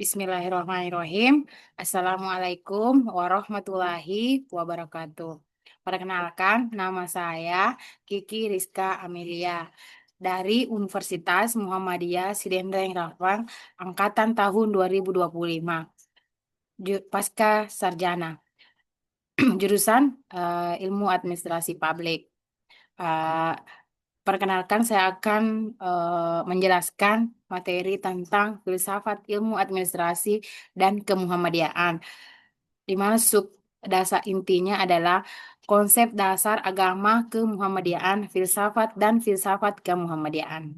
Bismillahirrahmanirrahim. Assalamualaikum warahmatullahi wabarakatuh. Perkenalkan, nama saya Kiki Rizka Amelia dari Universitas Muhammadiyah Sidendreng Rafang, Angkatan tahun 2025, Pasca Sarjana, jurusan Ilmu Administrasi Publik. Eh, Perkenalkan, saya akan menjelaskan materi tentang filsafat ilmu administrasi dan kemuhammadiyaan, di mana sub dasar intinya adalah konsep dasar agama kemuhammadiyaan, filsafat dan filsafat kemuhammadiyaan.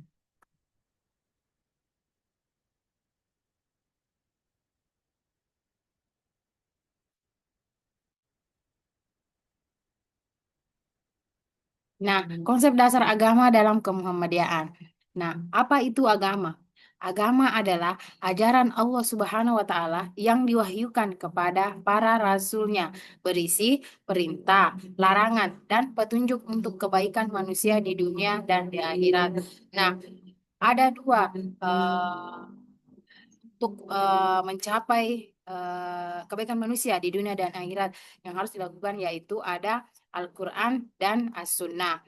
Nah, konsep dasar agama dalam kemuhammadiyaan. Nah, apa itu agama? Agama adalah ajaran Allah Subhanahu wa Ta'ala yang diwahyukan kepada para rasulnya, berisi perintah, larangan, dan petunjuk untuk kebaikan manusia di dunia dan di akhirat. Nah, ada dua untuk mencapai kebaikan manusia di dunia dan akhirat yang harus dilakukan, yaitu ada Al-Quran dan As-Sunnah.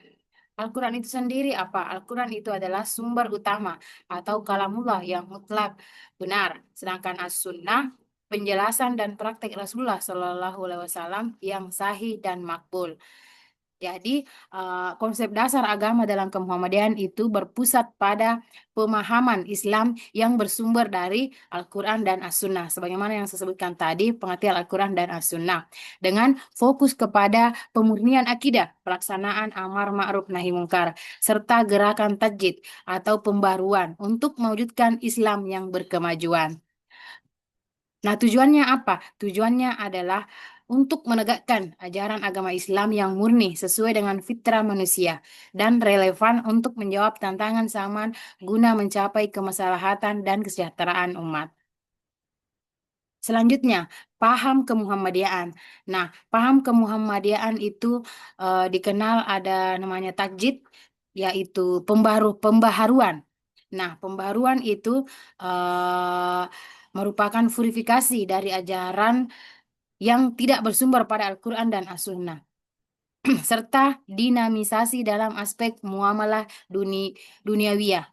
Al-Quran itu sendiri apa? Al-Quran itu adalah sumber utama atau kalamullah yang mutlak benar. Sedangkan As-Sunnah penjelasan dan praktek Rasulullah Shallallahu Alaihi Wasallam yang sahih dan makbul. Jadi, konsep dasar agama dalam kemuhammadiyaan itu berpusat pada pemahaman Islam yang bersumber dari Al-Quran dan As-Sunnah. Sebagaimana yang saya sebutkan tadi, pengertian Al-Quran dan As-Sunnah. Dengan fokus kepada pemurnian akidah, pelaksanaan amar ma'ruf nahi mungkar, serta gerakan tajdid atau pembaruan untuk mewujudkan Islam yang berkemajuan. Nah, tujuannya apa? Tujuannya adalah untuk menegakkan ajaran agama Islam yang murni sesuai dengan fitrah manusia dan relevan untuk menjawab tantangan zaman guna mencapai kemaslahatan dan kesejahteraan umat. Selanjutnya, paham kemuhammadiyaan. Nah, paham kemuhammadiyaan itu dikenal ada namanya tajdid, yaitu pembaharuan. Nah, pembaharuan itu eh, merupakan purifikasi dari ajaran yang tidak bersumber pada Al-Quran dan As-Sunnah, serta dinamisasi dalam aspek muamalah duniawiyah.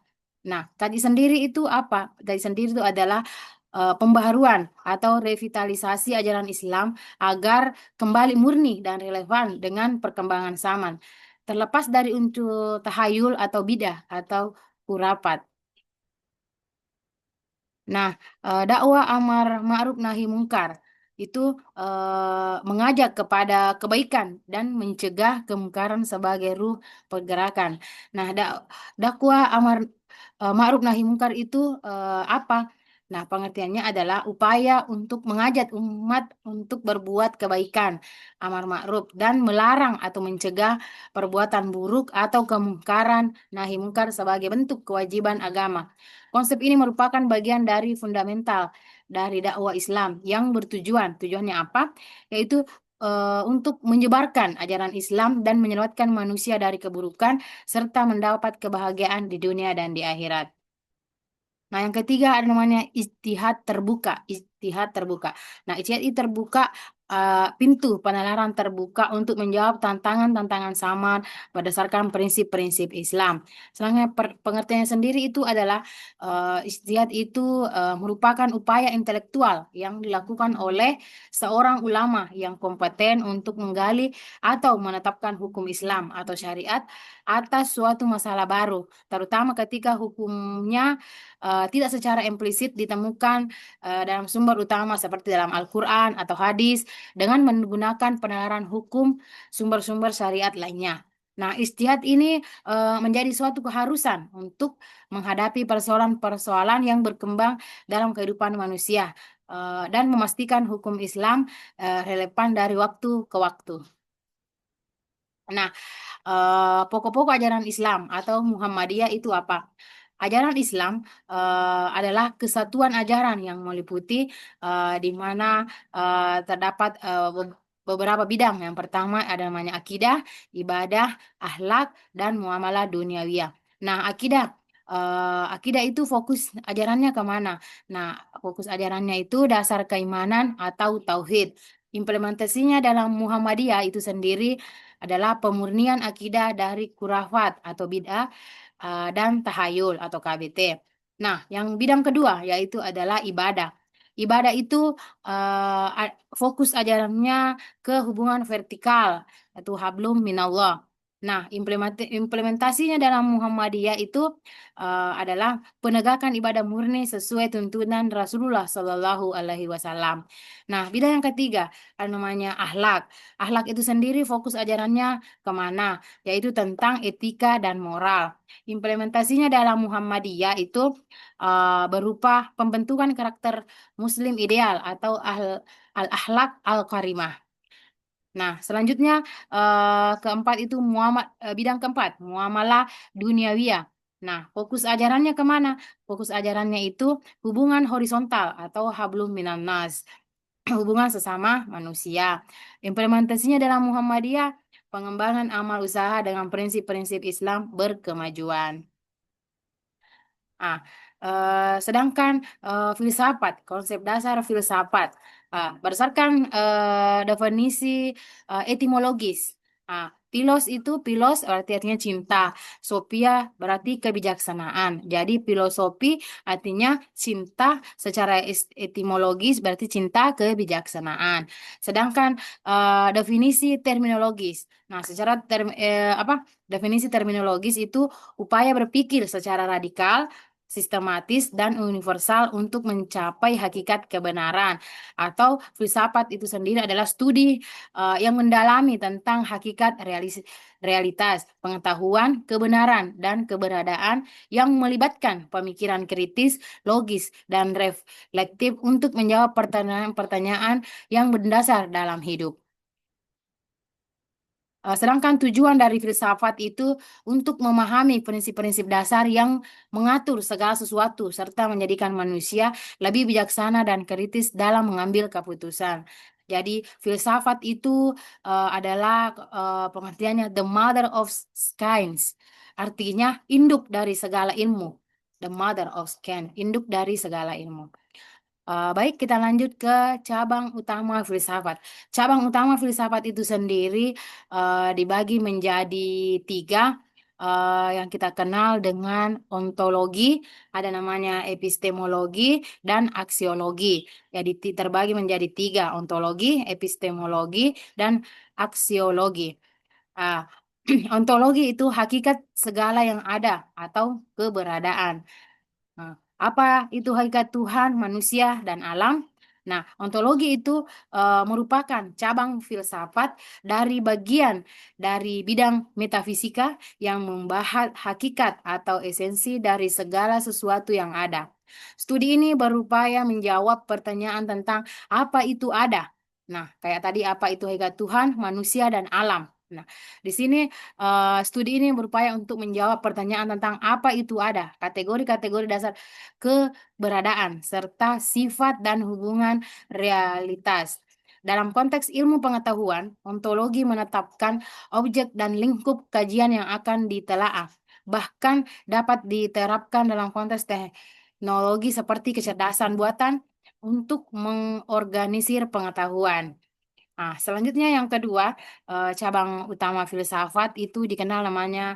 Nah, tadi sendiri itu apa? Tadi sendiri itu adalah pembaharuan atau revitalisasi ajaran Islam agar kembali murni dan relevan dengan perkembangan zaman, terlepas dari unsur tahayul atau bidah atau khurafat. Nah, dakwah amar ma'ruf nahi mungkar itu mengajak kepada kebaikan dan mencegah kemungkaran sebagai ruh pergerakan. Nah, dakwah amar ma'ruf nahi mungkar itu apa? Nah, pengertiannya adalah upaya untuk mengajak umat untuk berbuat kebaikan, amar ma'ruf, dan melarang atau mencegah perbuatan buruk atau kemungkaran nahi mungkar sebagai bentuk kewajiban agama. Konsep ini merupakan bagian dari fundamental dari dakwah Islam yang tujuannya apa? Yaitu untuk menyebarkan ajaran Islam dan menyelamatkan manusia dari keburukan serta mendapat kebahagiaan di dunia dan di akhirat. Nah, yang ketiga ada namanya ijtihad terbuka. Ijtihad terbuka. Nah, ijtihad itu terbuka, pintu penalaran terbuka untuk menjawab tantangan-tantangan zaman berdasarkan prinsip-prinsip Islam. Selanjutnya pengertiannya sendiri itu adalah ijtihad itu merupakan upaya intelektual yang dilakukan oleh seorang ulama yang kompeten untuk menggali atau menetapkan hukum Islam atau syariat atas suatu masalah baru, terutama ketika hukumnya tidak secara implisit ditemukan dalam sumber utama seperti dalam Al-Quran atau hadis dengan menggunakan penalaran hukum sumber-sumber syariat lainnya. Nah, ijtihad ini menjadi suatu keharusan untuk menghadapi persoalan-persoalan yang berkembang dalam kehidupan manusia dan memastikan hukum Islam relevan dari waktu ke waktu. Nah, pokok-pokok ajaran Islam atau Muhammadiyah itu apa? Ajaran Islam adalah kesatuan ajaran yang meliputi di mana terdapat beberapa bidang. Yang pertama ada namanya akidah, ibadah, akhlak, dan muamalah duniawiyah. Nah, akidah. Akidah itu fokus ajarannya kemana? Nah, fokus ajarannya itu dasar keimanan atau tauhid. Implementasinya dalam Muhammadiyah itu sendiri adalah pemurnian akidah dari kurafat atau bid'ah dan tahayul atau KBT. Nah, yang bidang kedua yaitu adalah ibadah. Ibadah itu fokus ajarannya ke hubungan vertikal, yaitu hablum minallah. Nah, implementasinya dalam Muhammadiyah itu adalah penegakan ibadah murni sesuai tuntunan Rasulullah Shallallahu Alaihi Wasallam. Nah, bidang yang ketiga namanya akhlak. Akhlak itu sendiri fokus ajarannya kemana? Yaitu tentang etika dan moral. Implementasinya dalam Muhammadiyah itu berupa pembentukan karakter Muslim ideal atau al-akhlak al-karimah. Nah, selanjutnya keempat itu bidang keempat, muamalah duniawiyah. Nah, fokus ajarannya kemana? Fokus ajarannya itu hubungan horizontal atau hablum minan nas, hubungan sesama manusia. Implementasinya dalam Muhammadiyah, pengembangan amal usaha dengan prinsip-prinsip Islam berkemajuan. Ah, sedangkan filsafat, konsep dasar filsafat, berdasarkan definisi etimologis. Philos itu philos artinya cinta, sophia berarti kebijaksanaan. Jadi filosofi artinya cinta secara etimologis berarti cinta kebijaksanaan. Sedangkan definisi terminologis. Nah, secara definisi terminologis itu upaya berpikir secara radikal, sistematis, dan universal untuk mencapai hakikat kebenaran. Atau filsafat itu sendiri adalah studi yang mendalami tentang hakikat realitas, pengetahuan, kebenaran, dan keberadaan yang melibatkan pemikiran kritis, logis, dan reflektif untuk menjawab pertanyaan-pertanyaan yang mendasar dalam hidup. Sedangkan tujuan dari filsafat itu untuk memahami prinsip-prinsip dasar yang mengatur segala sesuatu serta menjadikan manusia lebih bijaksana dan kritis dalam mengambil keputusan. Jadi filsafat itu adalah pengertiannya the mother of science. Artinya induk dari segala ilmu. The mother of science, induk dari segala ilmu. Baik, kita lanjut ke cabang utama filsafat. Cabang utama filsafat itu sendiri dibagi menjadi tiga yang kita kenal dengan ontologi, ada namanya epistemologi dan aksiologi. Jadi terbagi menjadi tiga, ontologi, epistemologi, dan aksiologi. Ah, ontologi itu hakikat segala yang ada atau keberadaan. Nah, apa itu hakikat Tuhan, manusia, dan alam? Nah, ontologi itu merupakan cabang filsafat dari bagian dari bidang metafisika yang membahas hakikat atau esensi dari segala sesuatu yang ada. Studi ini berupaya menjawab pertanyaan tentang apa itu ada. Nah, kayak tadi apa itu hakikat Tuhan, manusia, dan alam. Nah, di sini studi ini berupaya untuk menjawab pertanyaan tentang apa itu ada, kategori-kategori dasar keberadaan, serta sifat dan hubungan realitas. Dalam konteks ilmu pengetahuan, ontologi menetapkan objek dan lingkup kajian yang akan ditelaah. Bahkan dapat diterapkan dalam konteks teknologi seperti kecerdasan buatan untuk mengorganisir pengetahuan. Nah, selanjutnya yang kedua, cabang utama filsafat itu dikenal namanya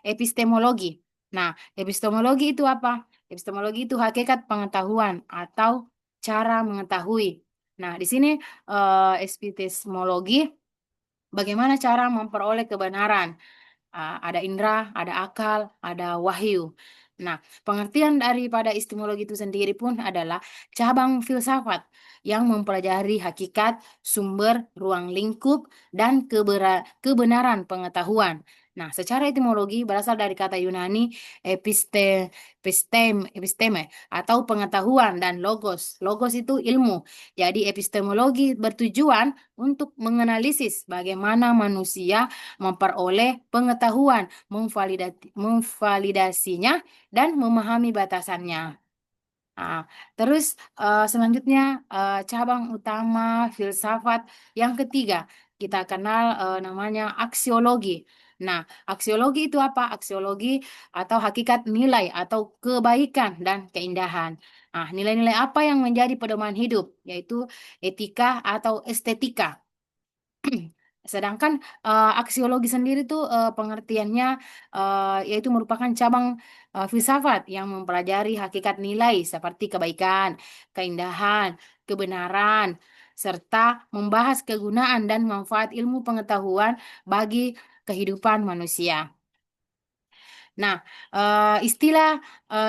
epistemologi. Nah, epistemologi itu apa? Epistemologi itu hakikat pengetahuan atau cara mengetahui. Nah, di sini epistemologi bagaimana cara memperoleh kebenaran. Ada indera, ada akal, ada wahyu. Nah, pengertian daripada epistemologi itu sendiri pun adalah cabang filsafat yang mempelajari hakikat, sumber, ruang lingkup, dan kebenaran pengetahuan. Nah, secara etimologi berasal dari kata Yunani episteme atau pengetahuan dan logos. Logos itu ilmu. Jadi epistemologi bertujuan untuk menganalisis bagaimana manusia memperoleh pengetahuan, memvalidasinya, dan memahami batasannya. Nah, terus selanjutnya cabang utama filsafat yang ketiga kita kenal namanya aksiologi. Nah, aksiologi itu apa? Aksiologi atau hakikat nilai atau kebaikan dan keindahan. Nah, nilai-nilai apa yang menjadi pedoman hidup, yaitu etika atau estetika. Sedangkan aksiologi sendiri tuh pengertiannya yaitu merupakan cabang filsafat yang mempelajari hakikat nilai seperti kebaikan, keindahan, kebenaran, serta membahas kegunaan dan manfaat ilmu pengetahuan bagi kehidupan manusia. Nah, istilah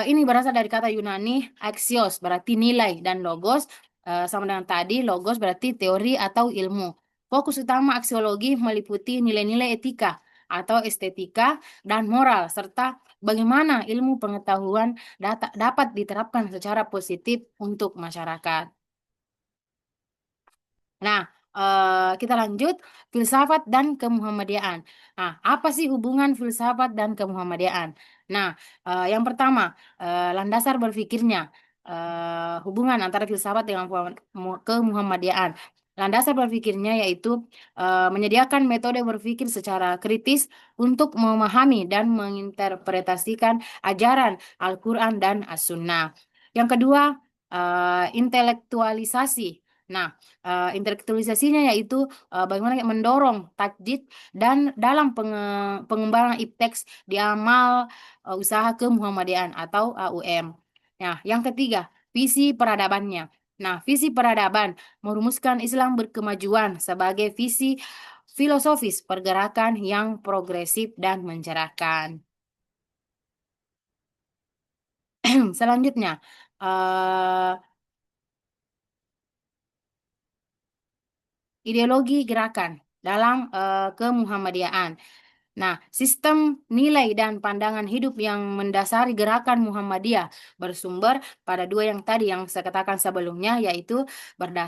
ini berasal dari kata Yunani axios, berarti nilai, dan logos sama dengan tadi, logos berarti teori atau ilmu. Fokus utama aksiologi meliputi nilai-nilai etika atau estetika dan moral, serta bagaimana ilmu pengetahuan dapat diterapkan secara positif untuk masyarakat. Nah, kita lanjut filsafat dan kemuhammadiyaan. Nah, apa sih hubungan filsafat dan kemuhammadiyaan? Nah, yang pertama, landasan berpikirnya, hubungan antara filsafat dengan kemuhammadiyaan. Landasan berpikirnya yaitu menyediakan metode berpikir secara kritis untuk memahami dan menginterpretasikan ajaran Al-Quran dan As-Sunnah. Yang kedua, intelektualisasi. Nah, intelektualisasinya yaitu bagaimana mendorong tajdid dan dalam pengembangan ipteks di amal usaha kemuhammadiyaan atau AUM. Nah, yang ketiga, visi peradabannya. Nah, visi peradaban merumuskan Islam berkemajuan sebagai visi filosofis pergerakan yang progresif dan mencerahkan. Selanjutnya, eh, ideologi gerakan dalam kemuhammadiyaan. Nah, sistem nilai dan pandangan hidup yang mendasari gerakan Muhammadiyah bersumber pada dua yang tadi yang saya katakan sebelumnya, yaitu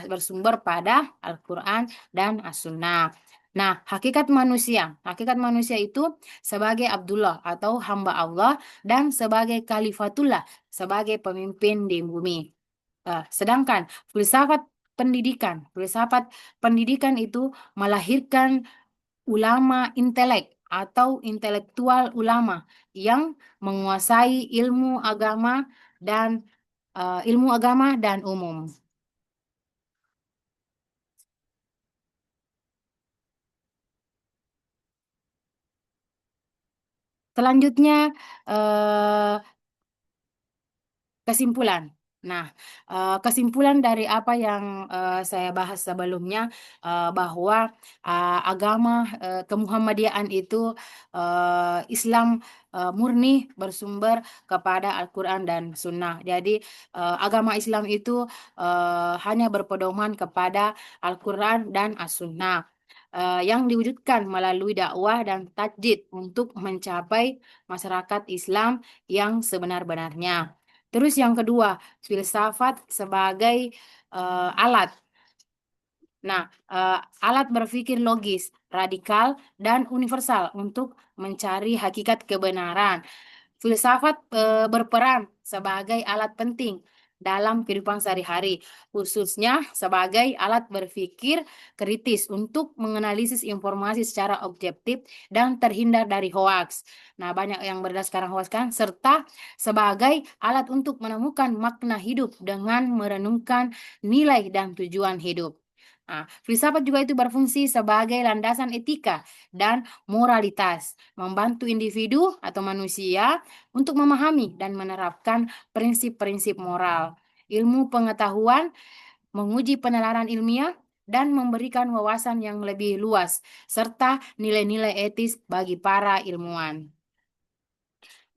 bersumber pada Al-Quran dan As-Sunnah. Nah, hakikat manusia itu sebagai Abdullah atau hamba Allah dan sebagai Khalifatullah, sebagai pemimpin di bumi. Sedangkan filsafat filsafat pendidikan itu melahirkan ulama intelek atau intelektual ulama yang menguasai ilmu agama dan umum. Selanjutnya eh, kesimpulan. Nah, kesimpulan dari apa yang saya bahas sebelumnya bahwa agama kemuhammadiyaan itu Islam murni bersumber kepada Al-Quran dan Sunnah. Jadi agama Islam itu hanya berpedoman kepada Al-Quran dan As-Sunnah. Yang diwujudkan melalui dakwah dan tajdid untuk mencapai masyarakat Islam yang sebenar-benarnya. Terus yang kedua, filsafat sebagai alat. Nah, alat berpikir logis, radikal, dan universal untuk mencari hakikat kebenaran. Filsafat berperan sebagai alat penting dalam kehidupan sehari-hari, khususnya sebagai alat berpikir kritis untuk menganalisis informasi secara objektif dan terhindar dari hoaks. Nah, banyak yang beredar sekarang hoaks kan, serta sebagai alat untuk menemukan makna hidup dengan merenungkan nilai dan tujuan hidup. Nah, filsafat juga itu berfungsi sebagai landasan etika dan moralitas, membantu individu atau manusia untuk memahami dan menerapkan prinsip-prinsip moral, ilmu pengetahuan, menguji penalaran ilmiah, dan memberikan wawasan yang lebih luas, serta nilai-nilai etis bagi para ilmuwan.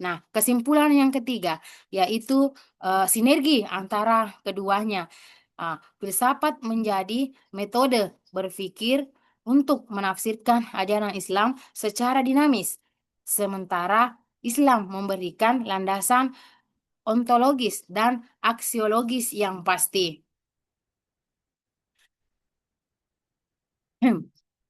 Nah, kesimpulan yang ketiga yaitu sinergi antara keduanya. Filsafat menjadi metode berpikir untuk menafsirkan ajaran Islam secara dinamis, sementara Islam memberikan landasan ontologis dan aksiologis yang pasti.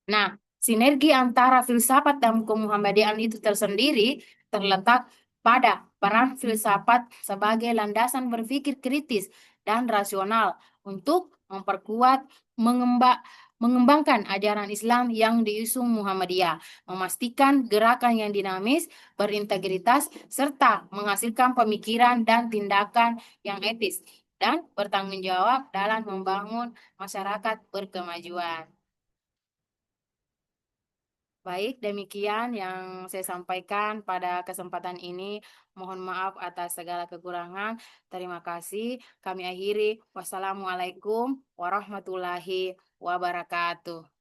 Nah, sinergi antara filsafat dan kemuhammadiyaan itu tersendiri terletak pada peran filsafat sebagai landasan berpikir kritis dan rasional untuk memperkuat, mengembangkan ajaran Islam yang diusung Muhammadiyah, memastikan gerakan yang dinamis, berintegritas, serta menghasilkan pemikiran dan tindakan yang etis dan bertanggung jawab dalam membangun masyarakat berkemajuan. Baik, demikian yang saya sampaikan pada kesempatan ini. Mohon maaf atas segala kekurangan. Terima kasih. Kami akhiri. Wassalamualaikum warahmatullahi wabarakatuh.